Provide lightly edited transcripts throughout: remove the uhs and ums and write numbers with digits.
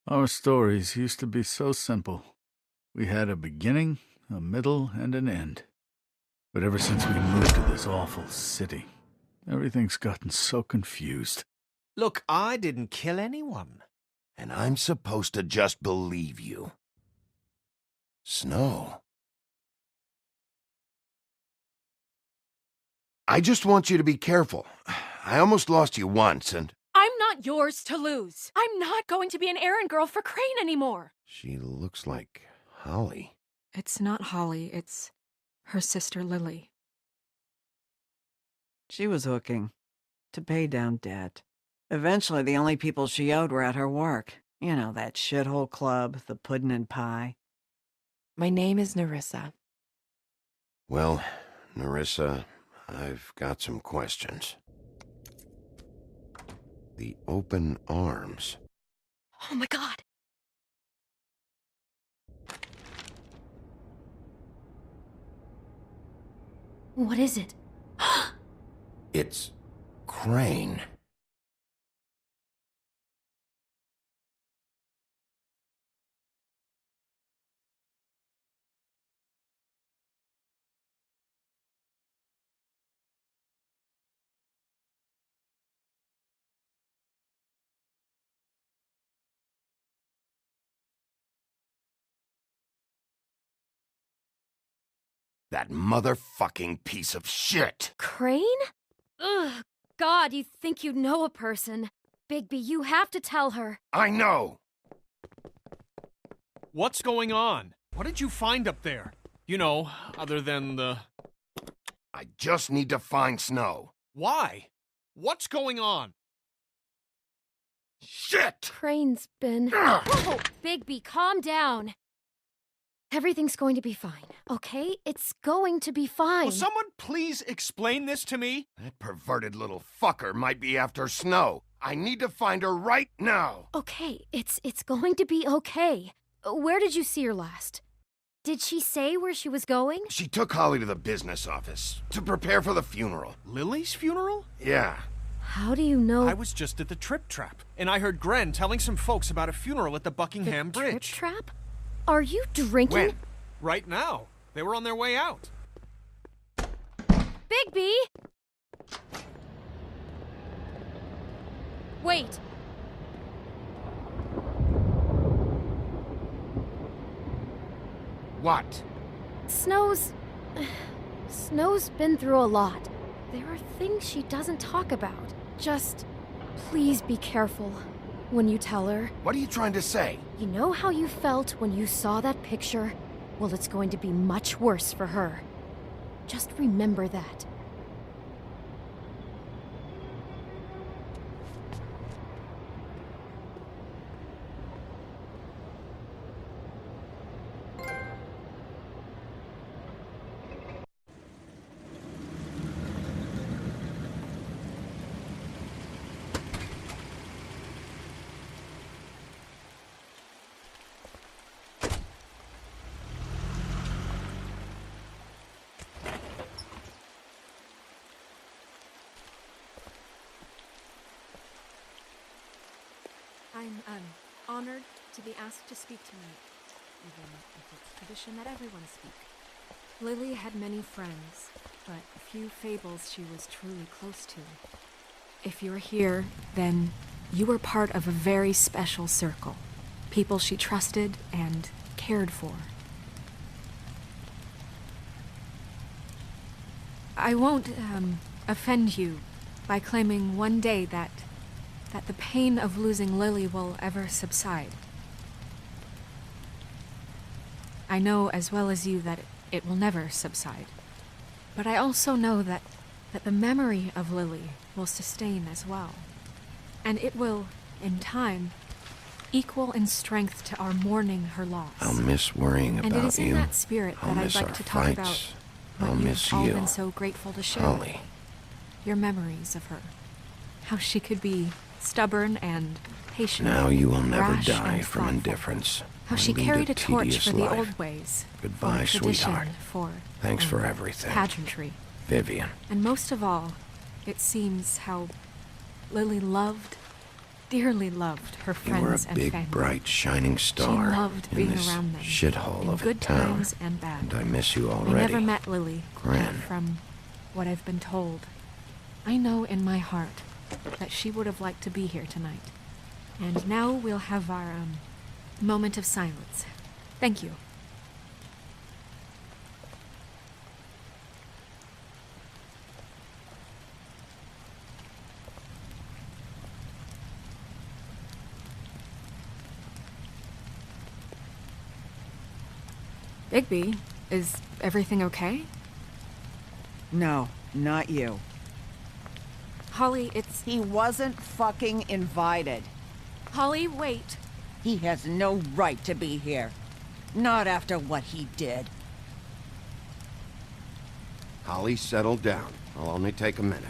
Our stories used to be so simple. We had a beginning, a middle, and an end. But ever since we moved to this awful city, everything's gotten so confused. Look, I didn't kill anyone. And I'm supposed to just believe you. Snow. I just want you to be careful. I almost lost you once, and... I'm not yours to lose. I'm not going to be an errand girl for Crane anymore. She looks like Holly. It's not Holly, it's her sister Lily. She was hooking to pay down debt. Eventually, the only people she owed were at her work. You know, that shithole club, the Puddin' and Pie. My name is Nerissa. Well, Nerissa, I've got some questions. The open arms. Oh my God. What is it? It's Crane. That motherfucking piece of shit! Crane? Ugh, God, you think you know a person. Bigby, you have to tell her. I know! What's going on? What did you find up there? You know, other than the... I just need to find Snow. Why? What's going on? Shit! Crane's been... Whoa, Bigby, calm down. Everything's going to be fine, okay? It's going to be fine. Will someone please explain this to me? That perverted little fucker might be after Snow. I need to find her right now. Okay, it's going to be okay. Where did you see her last? Did she say where she was going? She took Holly to the business office to prepare for the funeral. Lily's funeral? Yeah. How do you know? I was just at the Trip Trap, and I heard Gren telling some folks about a funeral at the Buckingham the Bridge. Trip Trap? Are you drinking? When? Right now. They were on their way out. Bigby! Wait. What? Snow's been through a lot. There are things she doesn't talk about. Just please be careful when you tell her. What are you trying to say? You know how you felt when you saw that picture? Well, it's going to be much worse for her. Just remember that. I'm honored to be asked to speak tonight, even if it's tradition that everyone speak. Lily had many friends, but few fables she was truly close to. If you're here, then you were part of a very special circle. People she trusted and cared for. I won't offend you by claiming one day that the pain of losing Lily will ever subside. I know as well as you that it will never subside. But I also know that the memory of Lily will sustain as well. And it will, in time, equal in strength to our mourning her loss. I'll miss worrying about you. And it is in that spirit that I'd like to talk about what I'll miss you've all you. been so grateful to share. Holly. Your memories of her. How she could be stubborn and patient. Now you will never rash die and from thoughtful. indifference. How or she lead carried a torch tedious for the life. old ways. Goodbye, for tradition, sweetheart. For Thanks for everything. pageantry. Vivian. And most of all, it seems how Lily loved dearly loved her You were a friends and big, family. bright, shining She star loved in being this around them. shithole in of a good town. times and bad. And I miss you I already. never met Lily. Gran. But from what I've been told, I know in my heart that she would have liked to be here tonight. And now we'll have our, moment of silence. Thank you. Bigby, is everything okay? No, not you. Holly, it's... He wasn't fucking invited. Holly, wait. He has no right to be here. Not after what he did. Holly, settle down. I'll only take a minute.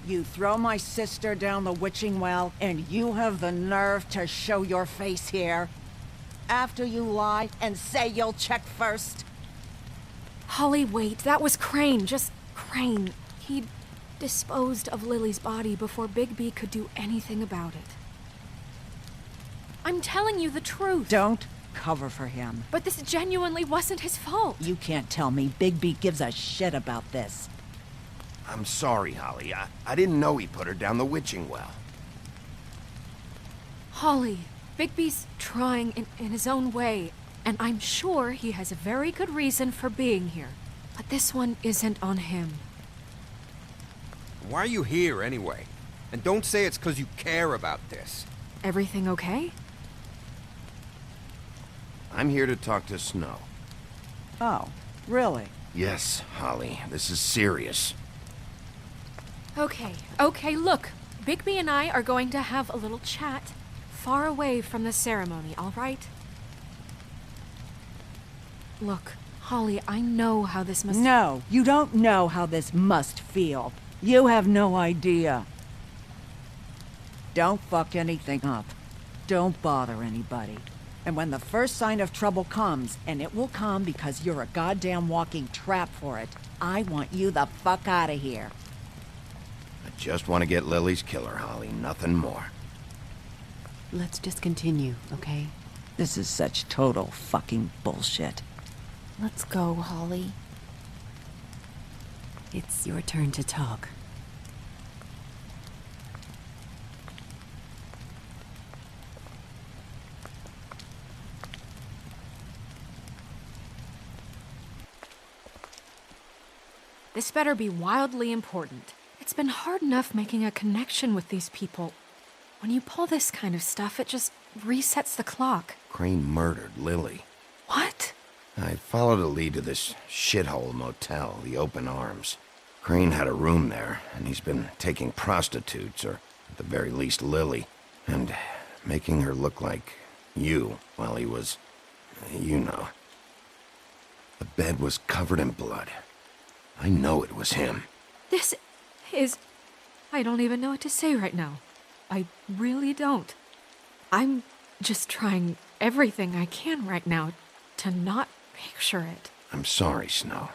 You throw my sister down the witching well, and you have the nerve to show your face here? After you lie and say you'll check first? Holly, wait. That was Crane. Just Crane. He disposed of Lily's body before Bigby could do anything about it. I'm telling you the truth. Don't cover for him. But this genuinely wasn't his fault. You can't tell me Bigby gives a shit about this. I'm sorry, Holly. I didn't know he put her down the witching well. Holly, Bigby's trying in his own way, and I'm sure he has a very good reason for being here. But this one isn't on him. Why are you here, anyway? And don't say it's because you care about this. Everything okay? I'm here to talk to Snow. Oh, really? Yes, Holly. This is serious. Okay, look. Bigby and I are going to have a little chat far away from the ceremony, all right? Look, Holly, I know how this must... No, you don't know how this must feel. You have no idea. Don't fuck anything up. Don't bother anybody. And when the first sign of trouble comes, and it will come because you're a goddamn walking trap for it, I want you the fuck out of here. I just want to get Lily's killer, Holly. Nothing more. Let's just continue, okay? This is such total fucking bullshit. Let's go, Holly. It's your turn to talk. This better be wildly important. It's been hard enough making a connection with these people. When you pull this kind of stuff, it just resets the clock. Crane murdered Lily. What? I followed a lead to this shithole motel, the Open Arms. Crane had a room there, and he's been taking prostitutes, or at the very least Lily, and making her look like you while he was, you know. The bed was covered in blood. I know it was him. This is... I don't even know what to say right now. I really don't. I'm just trying everything I can right now to not picture it. I'm sorry, Snow.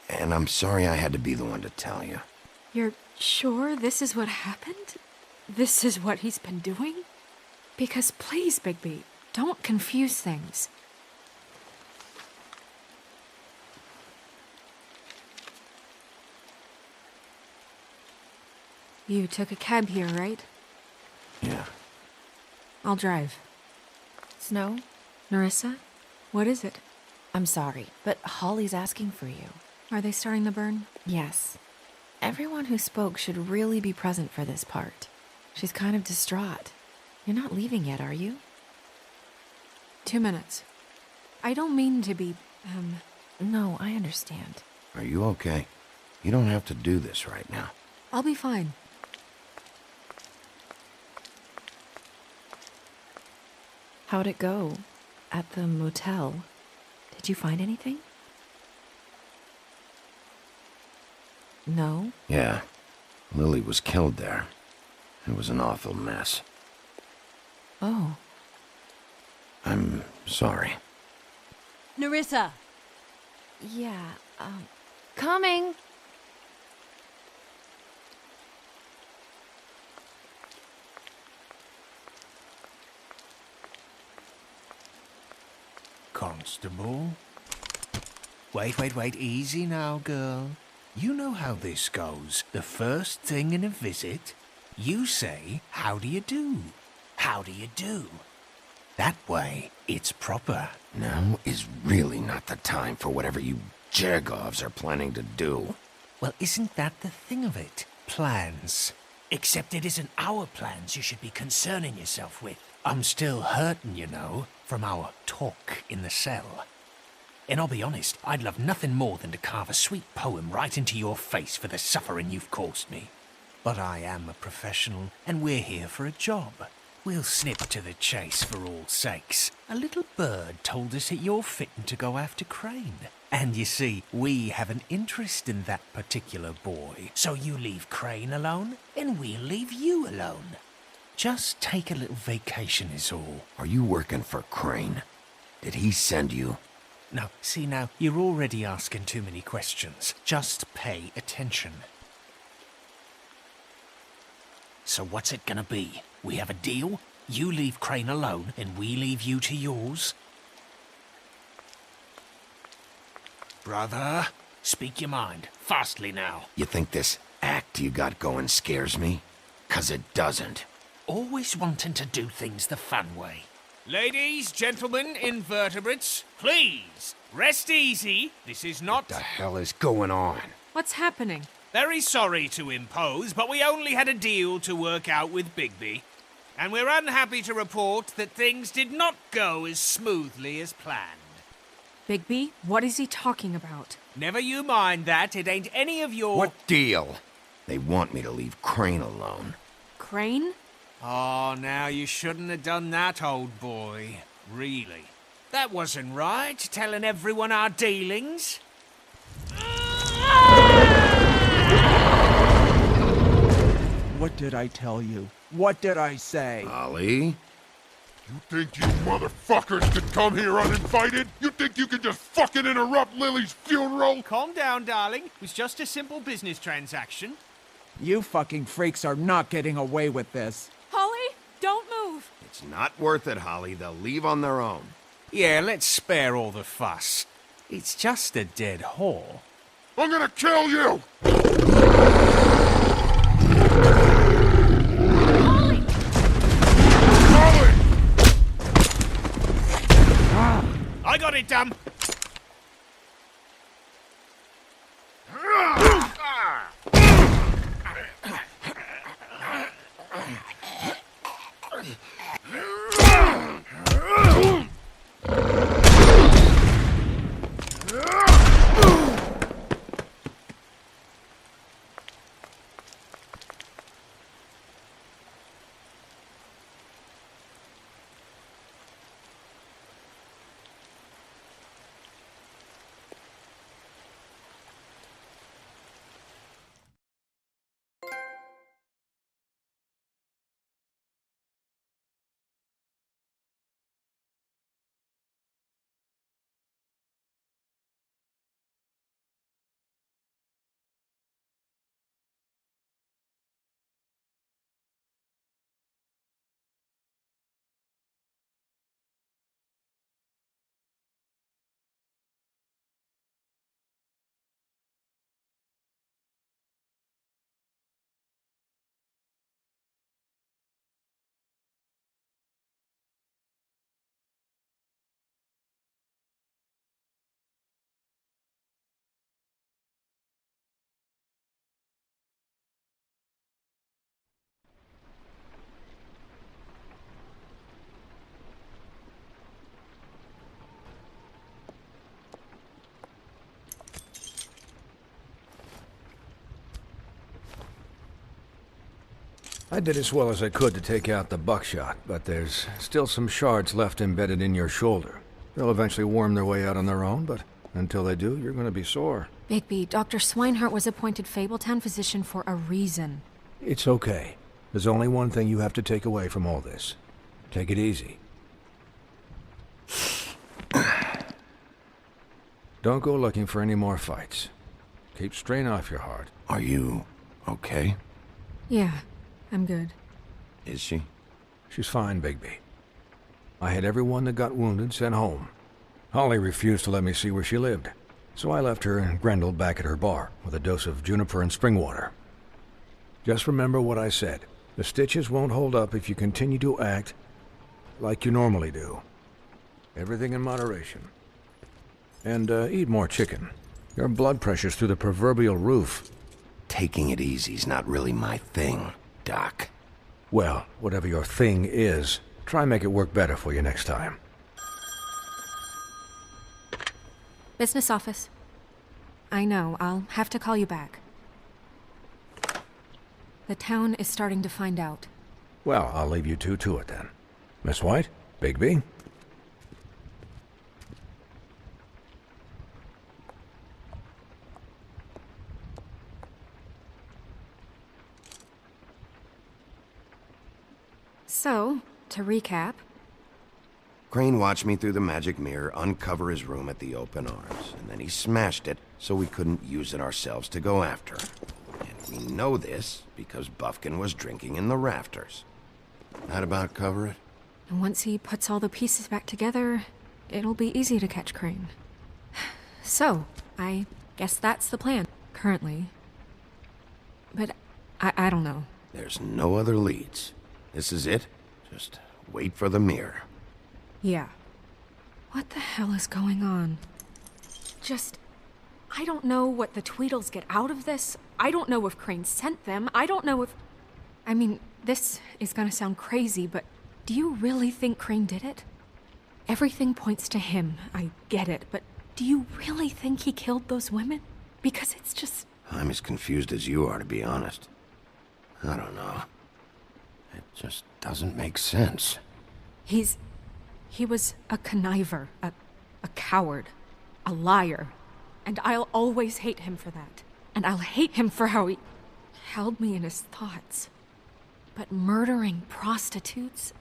And I'm sorry I had to be the one to tell you. You're sure this is what happened? This is what he's been doing? Because please, Bigby, don't confuse things. You took a cab here, right? Yeah. I'll drive. Snow, Nerissa, what is it? I'm sorry, but Holly's asking for you. Are they starting the burn? Yes. Everyone who spoke should really be present for this part. She's kind of distraught. You're not leaving yet, are you? 2 minutes. I don't mean to be, No, I understand. Are you okay? You don't have to do this right now. I'll be fine. How'd it go? At the motel? Did you find anything? No? Yeah. Lily was killed there. It was an awful mess. Oh. I'm sorry. Nerissa! Yeah, coming! Constable. Wait. Easy now, girl. You know how this goes. The first thing in a visit, you say, how do you do? How do you do? That way, it's proper. Now is really not the time for whatever you Jergovs are planning to do. Well, isn't that the thing of it? Plans. Except it isn't our plans you should be concerning yourself with. I'm still hurting, you know, from our talk in the cell. And I'll be honest, I'd love nothing more than to carve a sweet poem right into your face for the suffering you've caused me. But I am a professional, and we're here for a job. We'll snip to the chase for all sakes. A little bird told us that you're fitting to go after Crane. And you see, we have an interest in that particular boy. So you leave Crane alone, and we'll leave you alone. Just take a little vacation is all. Are you working for Crane? Did he send you? No, see now, you're already asking too many questions. Just pay attention. So what's it gonna be? We have a deal? You leave Crane alone, and we leave you to yours? Brother, speak your mind. Fastly now. You think this act you got going scares me? 'Cause it doesn't. Always wanting to do things the fun way. Ladies, gentlemen, invertebrates, please, rest easy. This is not... What the hell is going on? What's happening? Very sorry to impose, but we only had a deal to work out with Bigby. And we're unhappy to report that things did not go as smoothly as planned. Bigby, what is he talking about? Never you mind that, it ain't any of your... What deal? They want me to leave Crane alone. Crane? Oh, now you shouldn't have done that, old boy. Really. That wasn't right, telling everyone our dealings. What did I tell you? What did I say? Ollie? You think you motherfuckers could come here uninvited? You think you can just fucking interrupt Lily's funeral? Calm down, darling. It was just a simple business transaction. You fucking freaks are not getting away with this. Holly, don't move. It's not worth it, Holly. They'll leave on their own. Yeah, let's spare all the fuss. It's just a dead whore. I'm gonna kill you! Holly! Holly! I got it, dumb. I did as well as I could to take out the buckshot, but there's still some shards left embedded in your shoulder. They'll eventually worm their way out on their own, but until they do, you're going to be sore. Bigby, Dr. Swinehart was appointed Fabletown physician for a reason. It's okay. There's only one thing you have to take away from all this. Take it easy. Don't go looking for any more fights. Keep strain off your heart. Are you okay? Yeah, I'm good. Is she? She's fine, Bigby. I had everyone that got wounded sent home. Holly refused to let me see where she lived, so I left her and Grendel back at her bar with a dose of juniper and spring water. Just remember what I said. The stitches won't hold up if you continue to act like you normally do. Everything in moderation. And eat more chicken. Your blood pressure's through the proverbial roof. Taking it easy's not really my thing, Doc. Well, whatever your thing is, try and make it work better for you next time. Business office. I know, I'll have to call you back. The town is starting to find out. Well, I'll leave you two to it then. Miss White? Bigby? So, to recap... Crane watched me through the magic mirror uncover his room at the open arms, and then he smashed it so we couldn't use it ourselves to go after him. And we know this because Buffkin was drinking in the rafters. That about cover it? And once he puts all the pieces back together, it'll be easy to catch Crane. So, I guess that's the plan, currently. But I don't know. There's no other leads. This is it. Just wait for the mirror. Yeah. What the hell is going on? I don't know what the Tweedles get out of this. I don't know if Crane sent them. I don't know if... I mean, this is gonna sound crazy, but do you really think Crane did it? Everything points to him, I get it, but do you really think he killed those women? Because it's just... I'm as confused as you are, to be honest. I don't know. It just doesn't make sense. He was a conniver, a coward, a liar. And I'll always hate him for that. And I'll hate him for how he held me in his thoughts. But murdering prostitutes?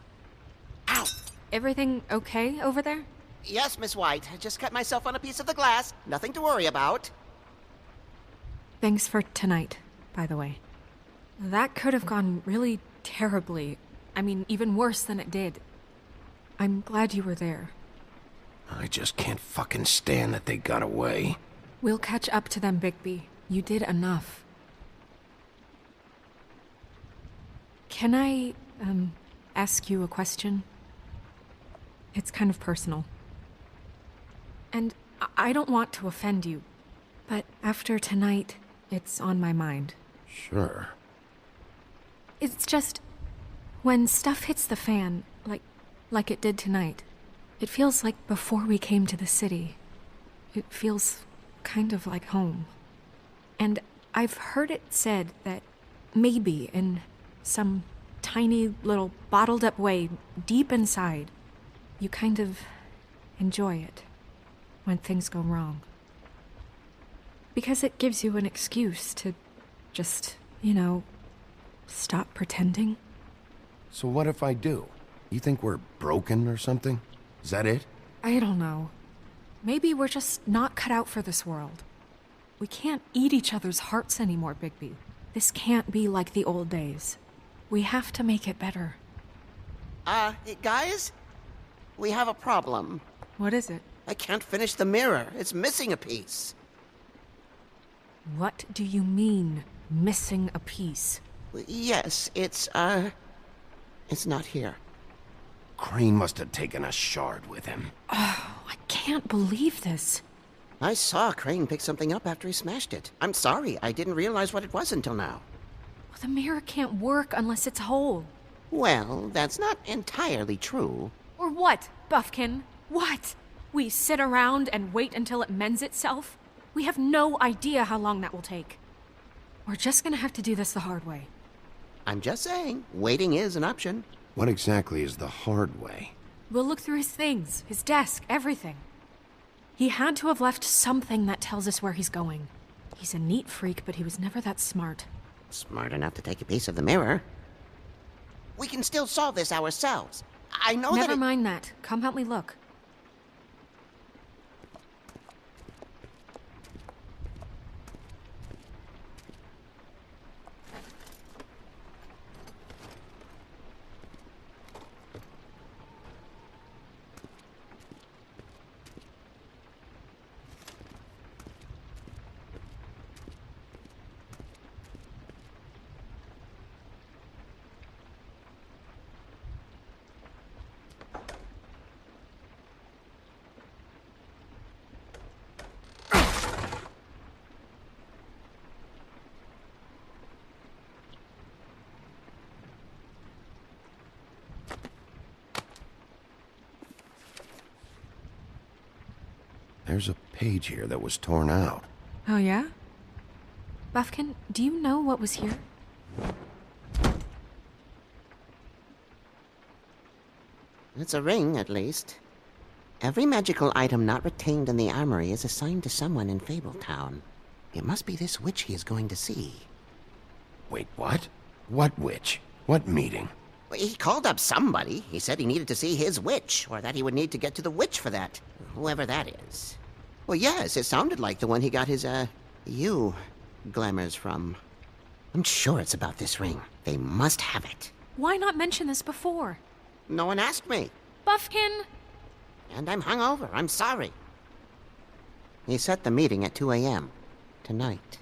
Ow! Everything okay over there? Yes, Miss White. I just cut myself on a piece of the glass. Nothing to worry about. Thanks for tonight, by the way. That could have gone really terribly. I mean, even worse than it did. I'm glad you were there. I just can't fucking stand that they got away. We'll catch up to them, Bigby. You did enough. Can I, ask you a question? It's kind of personal. And I don't want to offend you, but after tonight, it's on my mind. Sure. It's just... when stuff hits the fan, like it did tonight, it feels like before we came to the city. It feels kind of like home. And I've heard it said that maybe in some tiny little bottled up way deep inside, you kind of enjoy it when things go wrong. Because it gives you an excuse to just, stop pretending. So what if I do? You think we're broken or something? Is that it? I don't know. Maybe we're just not cut out for this world. We can't eat each other's hearts anymore, Bigby. This can't be like the old days. We have to make it better. Guys? We have a problem. What is it? I can't finish the mirror. It's missing a piece. What do you mean, missing a piece? Yes, it's not here. Crane must have taken a shard with him. Oh, I can't believe this. I saw Crane pick something up after he smashed it. I'm sorry, I didn't realize what it was until now. Well, the mirror can't work unless it's whole. Well, that's not entirely true. Or what, Buffkin? What? We sit around and wait until it mends itself? We have no idea how long that will take. We're just gonna have to do this the hard way. I'm just saying, waiting is an option. What exactly is the hard way? We'll look through his things, his desk, everything. He had to have left something that tells us where he's going. He's a neat freak, but he was never that smart. Smart enough to take a piece of the mirror. We can still solve this ourselves. I know Never mind that. Come help me look. There's a page here that was torn out. Oh, yeah? Buffkin, do you know what was here? It's a ring, at least. Every magical item not retained in the armory is assigned to someone in Fabletown. It must be this witch he is going to see. Wait, what? What witch? What meeting? He called up somebody. He said he needed to see his witch, or that he would need to get to the witch for that. Whoever that is. Well, yes, it sounded like the one he got his, glamours from. I'm sure it's about this ring. They must have it. Why not mention this before? No one asked me. Buffkin! And I'm hungover. I'm sorry. He set the meeting at 2 a.m. tonight.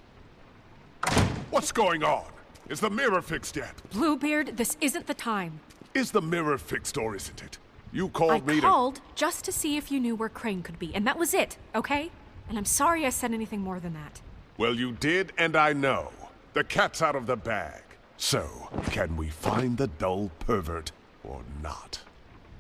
What's going on? Is the mirror fixed yet? Bluebeard, this isn't the time. Is the mirror fixed or isn't it? You called me I called just to see if you knew where Crane could be, and that was it, okay? And I'm sorry I said anything more than that. Well, you did, and I know. The cat's out of the bag. So, can we find the dull pervert or not?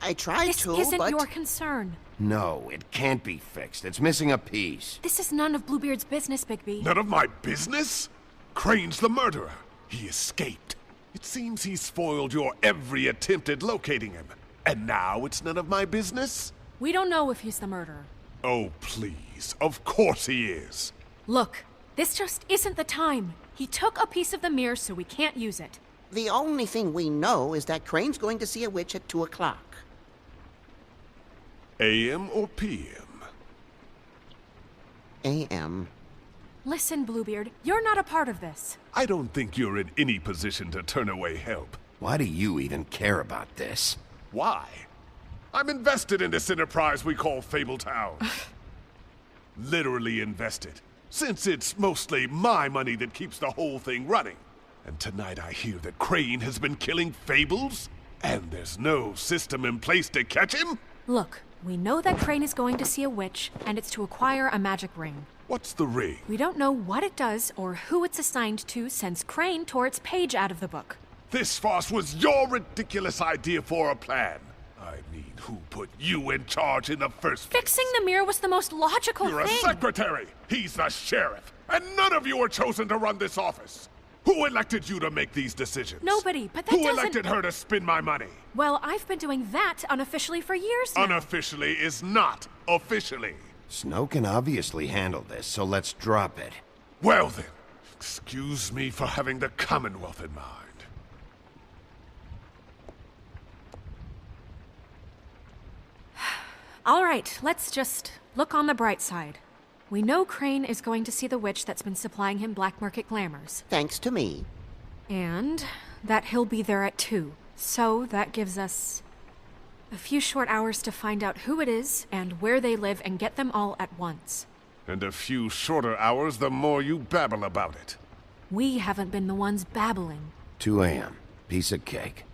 I tried this to, This isn't but... your concern. No, it can't be fixed. It's missing a piece. This is none of Bluebeard's business, Bigby. None of my business? Crane's the murderer. He escaped. It seems he spoiled your every attempt at locating him. And now it's none of my business? We don't know if he's the murderer. Oh, please. Of course he is. Look, this just isn't the time. He took a piece of the mirror, so we can't use it. The only thing we know is that Crane's going to see a witch at 2 o'clock. AM or PM? AM. Listen, Bluebeard, you're not a part of this. I don't think you're in any position to turn away help. Why do you even care about this? Why? I'm invested in this enterprise we call Fabletown. Literally invested. Since it's mostly my money that keeps the whole thing running. And tonight I hear that Crane has been killing fables? And there's no system in place to catch him? Look, we know that Crane is going to see a witch, and it's to acquire a magic ring. What's the ring? We don't know what it does or who it's assigned to since Crane tore its page out of the book. This farce was your ridiculous idea for a plan. I mean, who put you in charge in the first place? Fixing the mirror was the most logical You're thing. a secretary. He's the sheriff. And none of you were chosen to run this office. Who elected you to make these decisions? Nobody, but that Who doesn't... elected her to spend my money? Well, I've been doing that unofficially for years now. Unofficially is not officially. Snow can obviously handle this, so let's drop it. Well then, excuse me for having the Commonwealth in mind. All right, let's just look on the bright side. We know Crane is going to see the witch that's been supplying him black market glamours. Thanks to me. And that he'll be there at 2. So that gives us a few short hours to find out who it is and where they live and get them all at once. And a few shorter hours the more you babble about it. We haven't been the ones babbling. 2 a.m. Piece of cake.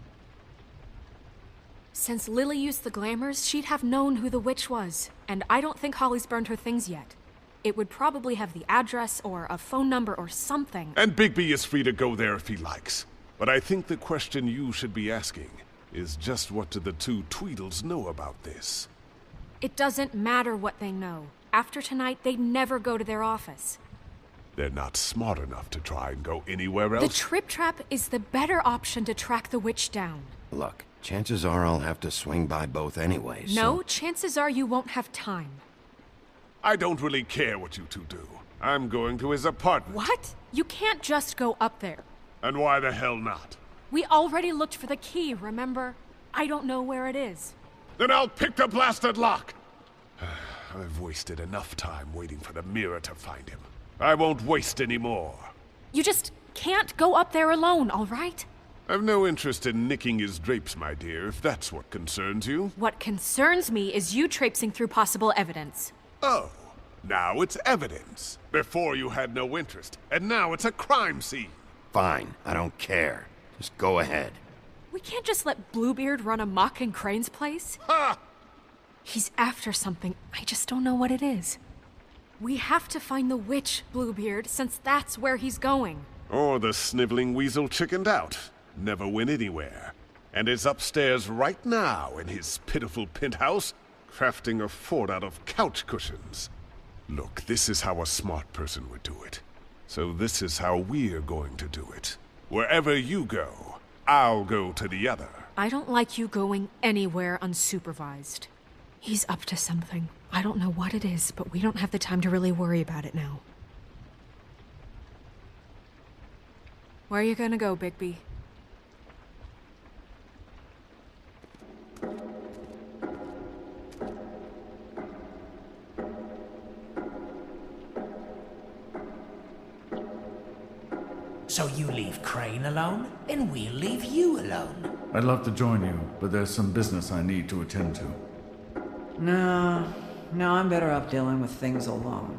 Since Lily used the glamours, she'd have known who the witch was. And I don't think Holly's burned her things yet. It would probably have the address or a phone number or something. And Bigby is free to go there if he likes. But I think the question you should be asking is just what do the two Tweedles know about this? It doesn't matter what they know. After tonight, they'd never go to their office. They're not smart enough to try and go anywhere else? The Trip Trap is the better option to track the witch down. Look, chances are I'll have to swing by both anyways. No, chances are you won't have time. I don't really care what you two do. I'm going to his apartment. What? You can't just go up there. And why the hell not? We already looked for the key, remember? I don't know where it is. Then I'll pick the blasted lock! I've wasted enough time waiting for the mirror to find him. I won't waste any more. You just can't go up there alone, all right? I've no interest in nicking his drapes, my dear, if that's what concerns you. What concerns me is you traipsing through possible evidence. Oh, now it's evidence. Before you had no interest, and now it's a crime scene. Fine, I don't care. Just go ahead. We can't just let Bluebeard run amok in Crane's place. Ha! He's after something. I just don't know what it is. We have to find the witch, Bluebeard, since that's where he's going. Or the sniveling weasel chickened out. Never went anywhere. And is upstairs right now in his pitiful penthouse, crafting a fort out of couch cushions. Look, this is how a smart person would do it. So this is how we're going to do it. Wherever you go, I'll go to the other. I don't like you going anywhere unsupervised. He's up to something. I don't know what it is, but we don't have the time to really worry about it now. Where are you gonna go, Bigby? So you leave Crane alone, and we'll leave you alone. I'd love to join you, but there's some business I need to attend to. No, I'm better off dealing with things alone.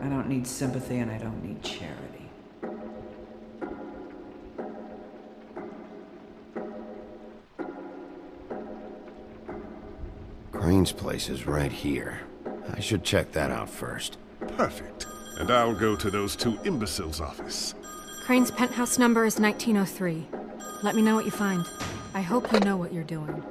I don't need sympathy and I don't need charity. Crane's place is right here. I should check that out first. Perfect. And I'll go to those two imbeciles' office. Crane's penthouse number is 1903. Let me know what you find. I hope you know what you're doing.